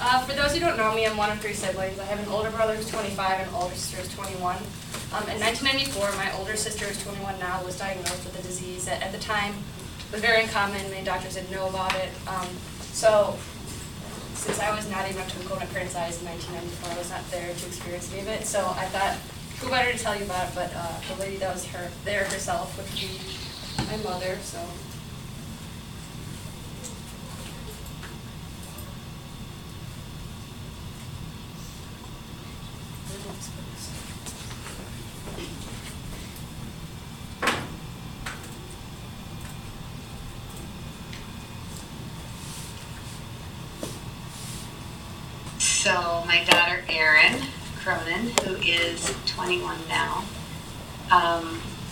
For those who don't know me, I'm one of 3 siblings. I have an older brother who's 25 and an older sister who's 21. In 1994, my older sister, who's 21 now, was diagnosed with a disease that at the time was very uncommon. Many doctors didn't know about it. So since I was not even up to the quote parent size in 1994, I was not there to experience any of it. So I thought, who better to tell you about it but the lady that was there herself, which would be my mother. So. So my daughter Erin Cronin, who is 21 now,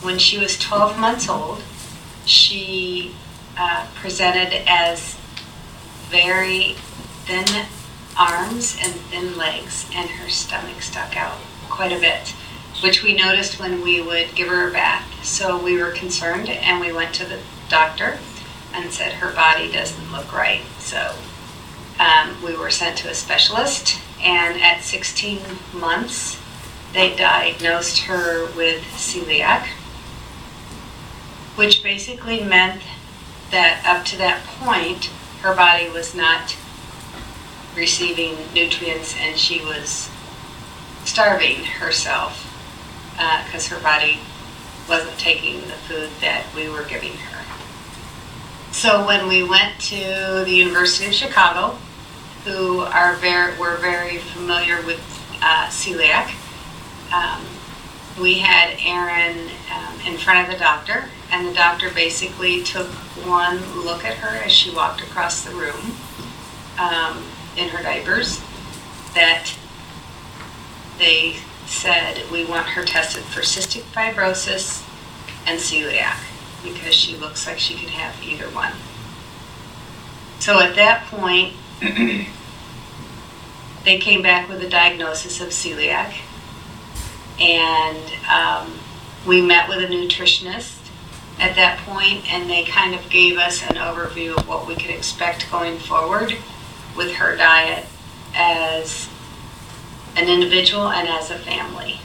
when she was 12 months old, she presented as very thin arms and thin legs, and her stomach stuck out quite a bit, which we noticed when we would give her a bath. So we were concerned, and we went to the doctor and said her body doesn't look right. So we were sent to a specialist, and at 16 months, they diagnosed her with celiac, which basically meant that up to that point, her body was not receiving nutrients and she was starving herself because her body wasn't taking the food that we were giving her. So when we went to the University of Chicago, who were very familiar with celiac, we had Erin in front of the doctor, and the doctor basically took one look at her as she walked across the room in her diapers, that they said, we want her tested for cystic fibrosis and celiac because she looks like she could have either one. So at that point, they came back with a diagnosis of celiac, and we met with a nutritionist at that point, and they kind of gave us an overview of what we could expect going forward with her diet as an individual and as a family.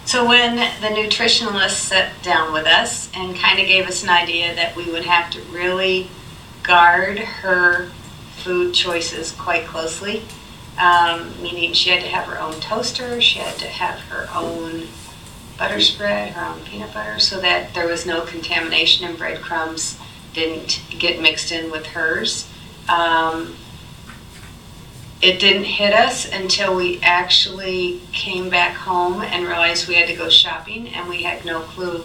So when the nutritionist sat down with us and kind of gave us an idea that we would have to really guard her food choices quite closely, meaning she had to have her own toaster, she had to have her own butter spread, her own peanut butter, so that there was no contamination and breadcrumbs didn't get mixed in with hers. It didn't hit us until we actually came back home and realized we had to go shopping, and we had no clue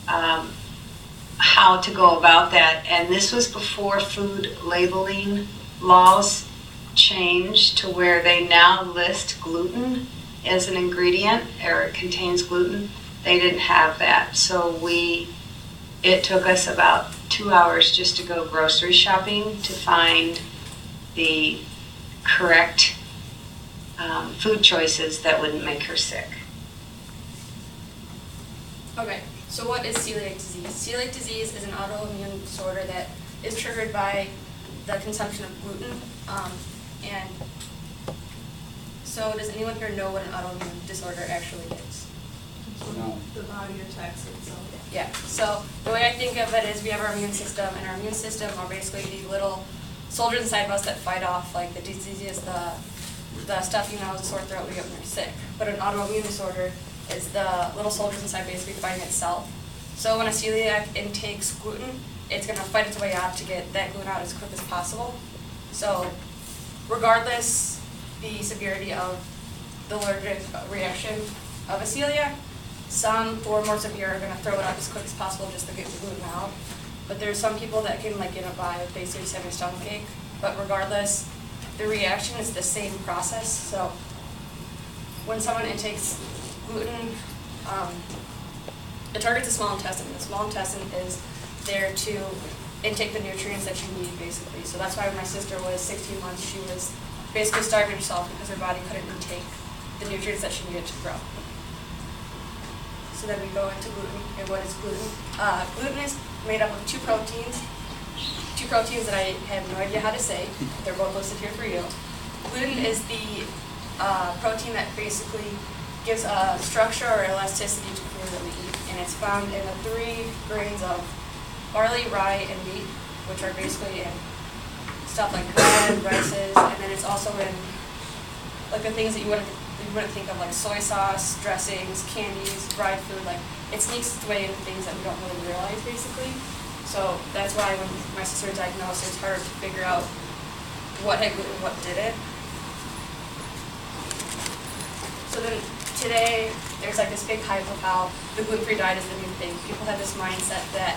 how to go about that. And this was before food labeling laws changed to where they now list gluten as an ingredient, or it contains gluten. They didn't have that. So it took us about 2 hours just to go grocery shopping to find the correct food choices that wouldn't make her sick. Okay, so what is celiac disease? Celiac disease is an autoimmune disorder that is triggered by the consumption of gluten. And so does anyone here know what an autoimmune disorder actually is? No. The body attacks itself. Yeah, so the way I think of it is we have our immune system, and our immune system are basically the little soldiers inside of us that fight off like the diseases, the stuffy nose, sore throat we get when we're sick. But an autoimmune disorder is the little soldiers inside basically fighting itself. So when a celiac intakes gluten, it's going to fight its way out to get that gluten out as quick as possible. So regardless the severity of the allergic reaction of a celiac, some who are more severe are going to throw it out as quick as possible just to get the gluten out. But there's some people that can get by with basically just having a stomach ache. But regardless, the reaction is the same process. So when someone intakes gluten, it targets the small intestine. The small intestine is there to intake the nutrients that you need, basically. So that's why when my sister was 16 months, she was basically starving herself because her body couldn't intake the nutrients that she needed to grow. So then we go into gluten. And what is gluten? Gluten is made up of two proteins that I have no idea how to say. They're both listed here for you. Gluten is the protein that basically gives a structure or elasticity to food that we eat, and it's found in the 3 grains of barley, rye, and wheat, which are basically in stuff like bread, rices, and then it's also in like the things that you wouldn't think of, like soy sauce, dressings, candies, fried food. Like it sneaks its way into things that we don't really realize, basically. So that's why when my sister was diagnosed, it's hard to figure out what had gluten, what didn't. So then today, there's like this big hype of how the gluten-free diet is the new thing. People have this mindset that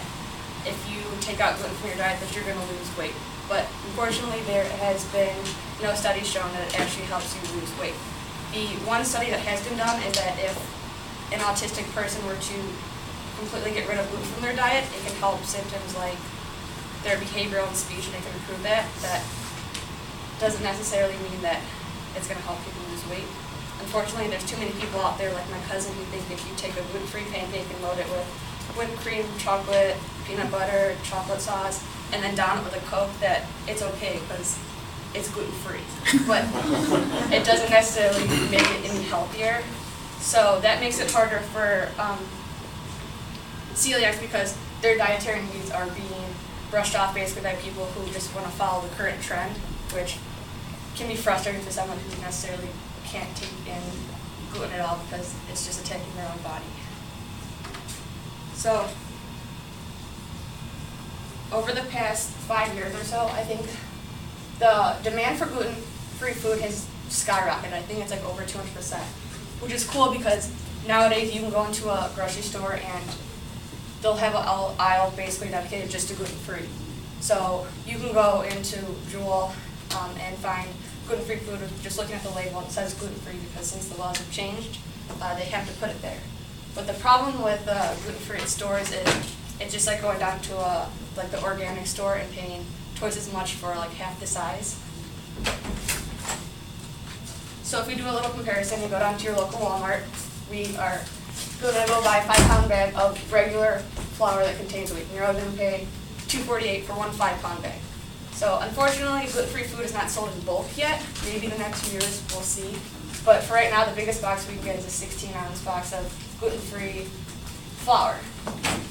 if you take out gluten from your diet, that you're going to lose weight. But unfortunately, there has been no studies shown that it actually helps you lose weight. The one study that has been done is that if an autistic person were to completely get rid of gluten from their diet, it can help symptoms like their behavioral and speech, and it can improve that. That doesn't necessarily mean that it's going to help people lose weight. Unfortunately, there's too many people out there, like my cousin, who think if you take a gluten-free pancake and load it with whipped cream, chocolate, peanut butter, chocolate sauce, and then down it with a Coke, that it's okay because it's gluten-free. But it doesn't necessarily make it any healthier. So that makes it harder for celiacs because their dietary needs are being brushed off basically by people who just want to follow the current trend, which can be frustrating for someone who necessarily can't take in gluten at all because it's just attacking their own body. So over the past 5 years or so, I think the demand for gluten-free food has skyrocketed. I think it's like over 200%, which is cool because nowadays you can go into a grocery store and they'll have an aisle basically dedicated just to gluten-free. So you can go into Jewel and find gluten-free food just looking at the label, and it says gluten-free because since the laws have changed, they have to put it there. But the problem with gluten-free at stores is it's just like going down to like the organic store and paying twice as much for like half the size. So if we do a little comparison, you go down to your local Walmart, we are going to go buy a 5-pound bag of regular flour that contains wheat, and you're only going to pay $2.48 for one 5-pound bag. So unfortunately, gluten-free food is not sold in bulk yet. Maybe the next few years we'll see. But for right now, the biggest box we can get is a 16-ounce box of gluten-free flour.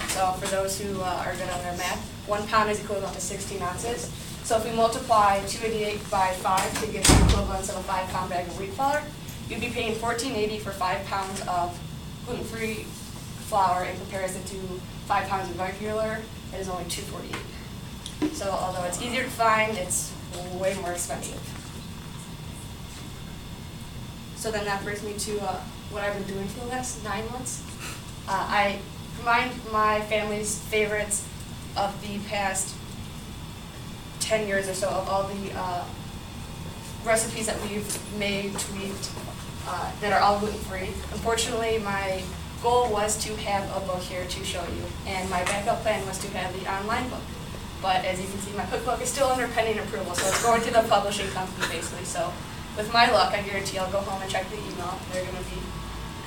So for those who are good on their math, 1 pound is equivalent to 16 ounces. So if we multiply 288 by 5 to get the equivalence of a 5-pound bag of wheat flour, you'd be paying $14.80 for 5 pounds of gluten-free flour in comparison to 5 pounds of regular. It is only $2.48. So although it's easier to find, it's way more expensive. So then that brings me to what I've been doing for the last 9 months. I combined my family's favorites of the past 10 years or so of all the recipes that we've made, tweaked, that are all gluten-free. Unfortunately, my goal was to have a book here to show you, and my backup plan was to have the online book. But as you can see, my cookbook is still under pending approval, so it's going to the publishing company basically. So with my luck, I guarantee I'll go home and check the email. They're going to be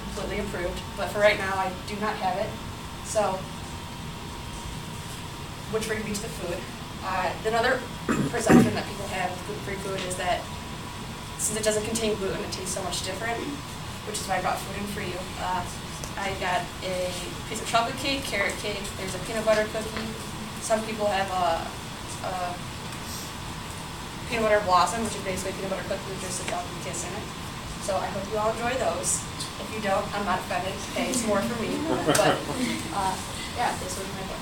completely approved. But for right now, I do not have it. So, which brings me to the food. Another perception that people have with gluten-free food is that since it doesn't contain gluten, it tastes so much different, which is why I brought food in for you. I got a piece of chocolate cake, carrot cake, there's a peanut butter cookie. Some people have a peanut butter blossom, which is basically peanut butter cookie with just a chocolate kiss in it. So I hope you all enjoy those. If you don't, I'm not offended. Hey, it's more for me. But yeah, this was my book.